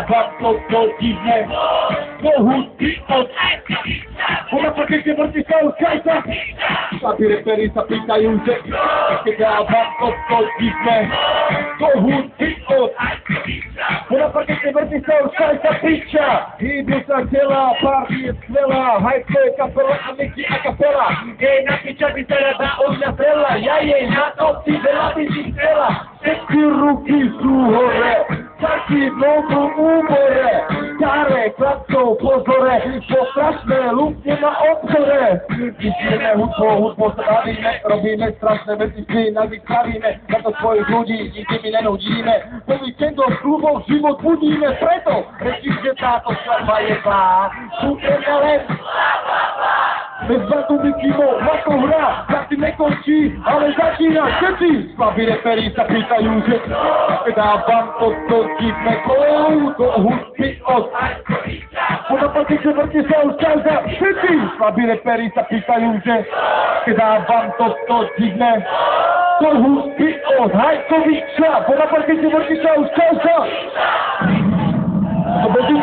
vám toto divné, mohutný od ona pakete vrti sa uskajca. Chlapi reperi sa pýtajú, že keď dávam toto divné, mohutný od ona pakete vrti sa uskajca piča. Hýbu sa tela, party je skvelá, hype je kapela a Mickey a kapela. Jej na piča by sa rada od mňa strela, ja jej na to si veľa by si chcela. Všetky ruky sú hore, taký v novom úbore, staré chlapcov pozore, po strašné lúpne na obzore. Vyžijeme hudbo sa bavíme, robíme strašné veci, si na nich stavíme, za to svojich ľudí nikdy nenudíme. Po víkendoch v kluboch život budíme, preto rečím, že táto skladba je zlá. Súkremne len bez bandu Mikimo, ako hra, za tým nekončí, ale začína všetci. Slabí reperi sa pýtajú, že dávam toto divné kolou do hudby od podľa pakete vrti sa už každá všetci. Slabí reperi sa pýtajú, že dávam toto divné do hudby od Hajkoviča. Podľa pakete vrti sa už každá. To bude